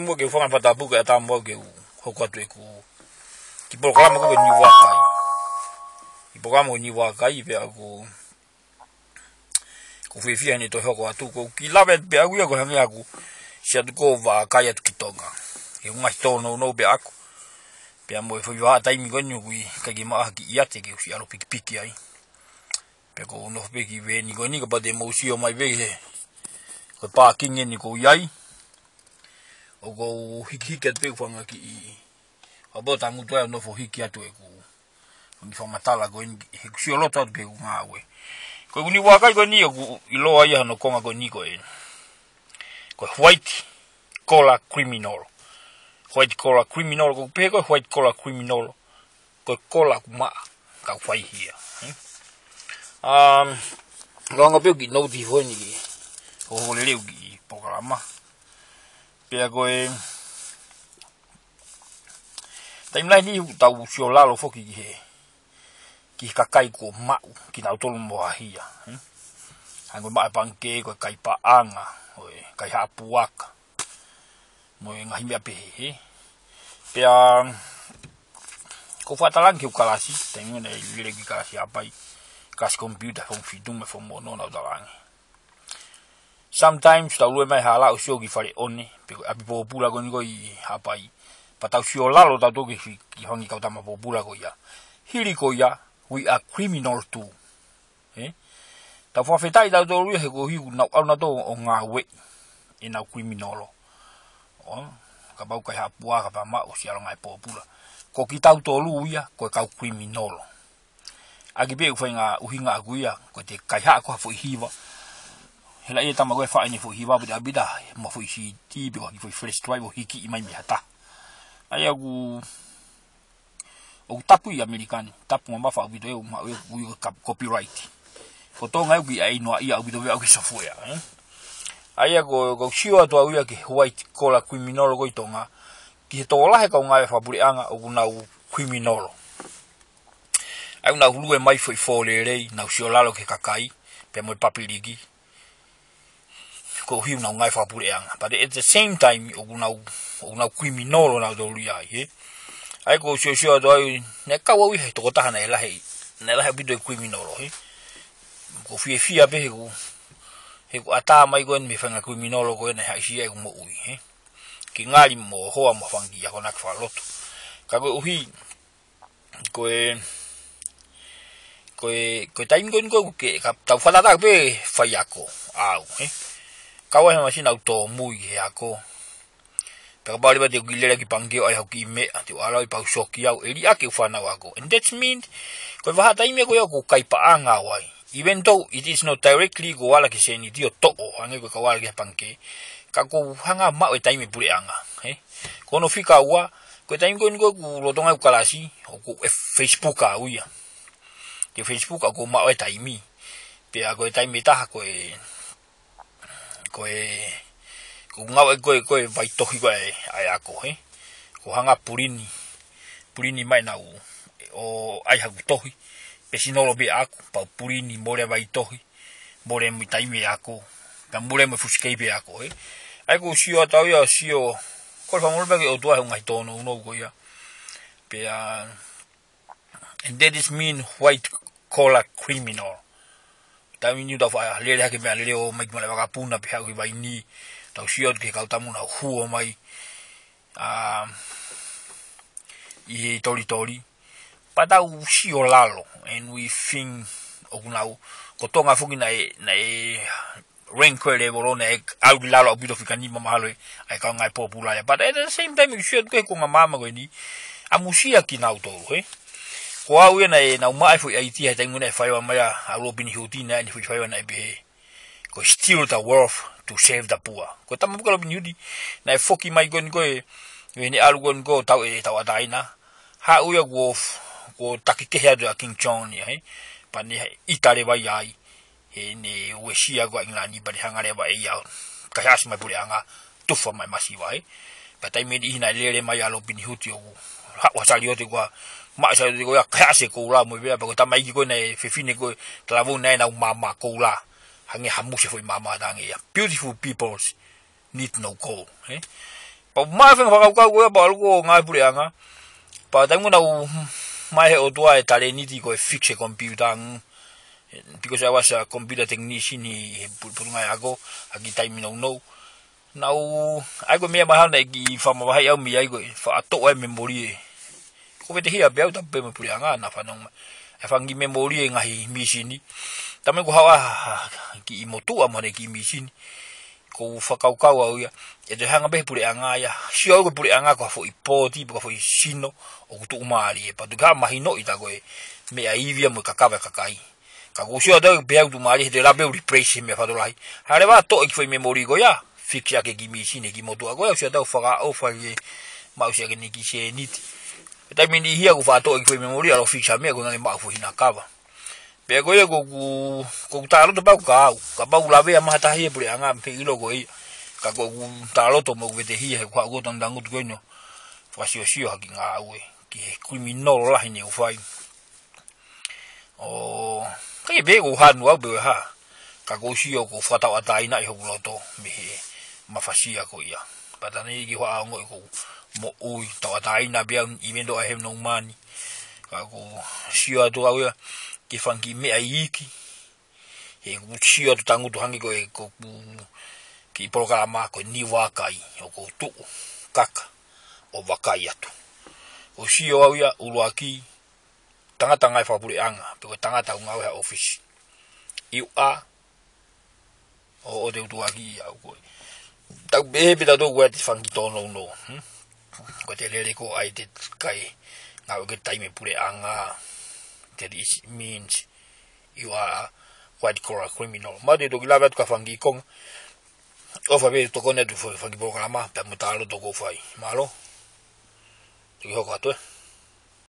Mo ke fonga pata buka ata mo ke hoko atu ku ki programa ko ni wakai ki programa ni wakai pe aku ku fifia ni to hoko atu ko ki lave pe aku ko hangi aku sia tu ko va kai atu kitonga e unga tono no be aku pe mo fo yo ata mi gonu ku ka ki ma ki iate ke si alo piki piki ai pe ko no pe ki ve ni goni ko pa de mo si o mai ve ko parking ni ko yai o go hiki ke te fanga ki abota muto no fo hiki atu e ku ni fo matala go ni si lo tot ke ngawe ko ni waka go ni ku ilo ya no konga go ni ko ko white collar criminal ko pe ko white collar criminal ko kola ma ka fai hia longa pe ki no di fo ni o le le ki programa pe go timeline ni tau sio lalo foki ki kakai ko ma ki na tolu mo hia ango ma panke ko kai pa anga o kai hapuaka mo ngahi me pe pe ko fatalang ki kalasi tengo na ile ki kalasi apai kas computer fong fidum me fong mono na dalang sometimes tau lu mai hala usio ki fare oni pe abi popula go ni go I apai patau sio lalo tau to ki hongi ka tama popula go ya hiri ko ya we are criminal too tau fa fetai tau to lu he go hi na na to o ngawe ina criminal o ka bau ka hapua ka pa ma o sia ngai popula ko ki tau to lu ya ko ka criminal agi be ufinga uhinga aguia ko te kai ha ko fo hiwa hela ia tama go fa ni fo hiwa bida mo fo si ti be ko fresh drive hiki I mai mi hata ai agu o tapu I americani tapu ma fa video ma u copyright ko to ngai gi ai no ia video ve ki software ai agu go sio to au ki white collar criminal go itonga ki to la he ka ngai fa buri anga o na criminal ai una hulu mai foi le na sio lalo ke kakai pe mo papiligi ko hi una ngai fa buri anga but at the same time o na criminal na do ria ai ko sio do ai ne ka wa wi he to ta na la he bido criminal ko fia be he ko ata mai go mi fanga criminal go ne ha si ai mo ui ki ngali mo ho mo fangi ya ko na fa loto ka go hi ko time go ke ka tau fa ta be fa ya ko au ka wa ma sin auto mui ya ko pero ba le de gilera ki pangeo ai hoki me ati ala I pau soki au eri ake fa na wa go and that's mean ko va ta ime ko kai pa anga wai even though it is not directly go ala ki se ni dio to o ange ko ka wa ke panke ka ko hanga ma o time pure anga ko no fika wa ko time go lo tonga kalasi o ko Facebook a uia ke Facebook ko ma o time pe a ko time ta ko ngawe ko vai tohi ko ai ako ko hanga purini mai na o ai ha tohi pe sinolo be ako pa purini more vai tohi more mi time ako pa more me fuskei be ako ai ko sio ta yo sio ko fa mo be o tua un ai tono no go ya pe and that is mean white collar criminal tami ni da fa le ha ke me le o mai mo le va puna pe ha ko vai ni tau sio ke ka tamu na huo mai I tori patau sio lalo and we think ogunau ko tonga fuki na rank level na au lalo bito fika ni mama halo ai ka ngai popular but at the same time you should ko mama go ni amusia ki na auto ko au na mai fu IT ha tengu na fa mai a robin hudi na ni fu fa na be ko steal the worth to save the poor ko tamu ko bin yudi na foki mai gon go ni algon go tau ataina ha uya go takike ha do King John ni pa ni itare ba yai ni wesia go ngani ba hangare ba ya ka has mai pure anga tu fo mai masiwa pa tai me di na lele mai alo bin huti o ha wa sali o te go ma sa go ya ka se ko la mo be ba ko tamai go na fifine go travu na na mama ko la hangi hamu se foi mama dange ya beautiful peoples need no goal Pa mai fa ka ko ba ko ngai pule anga. Pa tangu na mai o tua e tale niti ko fixe computer. Because I was a computer technician he pulungai ako agi time no. Now I go me mahal na gi fa ma hai au mi ai go fa ato e memory. Ko vete hia be ta pe me pule anga na fa no. E fa ngi memory ngai machine. Tame ko hawa ki motu amane ki machine. Ko whakaukau au ia, e te hanga behe pure anga ia, si au ko pure anga ko hafo i pōti, ko hafo i sino, o kutu umaari e, patu ka mahino i tako e, mea iwia mo kakawa kakai. Ka ko si au tau behe utu maari, he te la behe replace mea whatolai. Hare wā to e ki whai memori ko ia, fix ake ki machine ki motu a ko ia, si au tau whaka au whai e, mau si ake ni ki se niti. E tai mini hia ko whato e ki whai memori, alo fix a mea ko ngane mau hina kawa. Pe ko ia ko talo to pau ka pau lave ama ta hie pure anga pe ilo ko ia ka ko talo to mo vete hie ko ko tan dangu ko no fasio sio haki nga ue ki criminal la hine ufai o ka be ko hanu au be ha ka ko sio ko fata ata ina i ho to me ma fasia ko ia patani ki ho ngo ko mo ui to ata ina be even though I have no money ka ko sio to au ki fangi me aiki e kuchio to tangu to hangi ko e ko ki programa ko ni wakai o ko tu kaka o wakai atu o sio au ia uruaki tangata ngai fa puli anga pe ko tangata unga wa office you are o de uruaki au ko ta be be da do wet fangi to no ko te lele ko ai te kai na o ke time puli anga. That means you are white collar criminal. Made do gila vet ka fangi kong. Ofa be to konet fo fangi programa, ta mutalo to go fai. Malo. Ti ho ka to.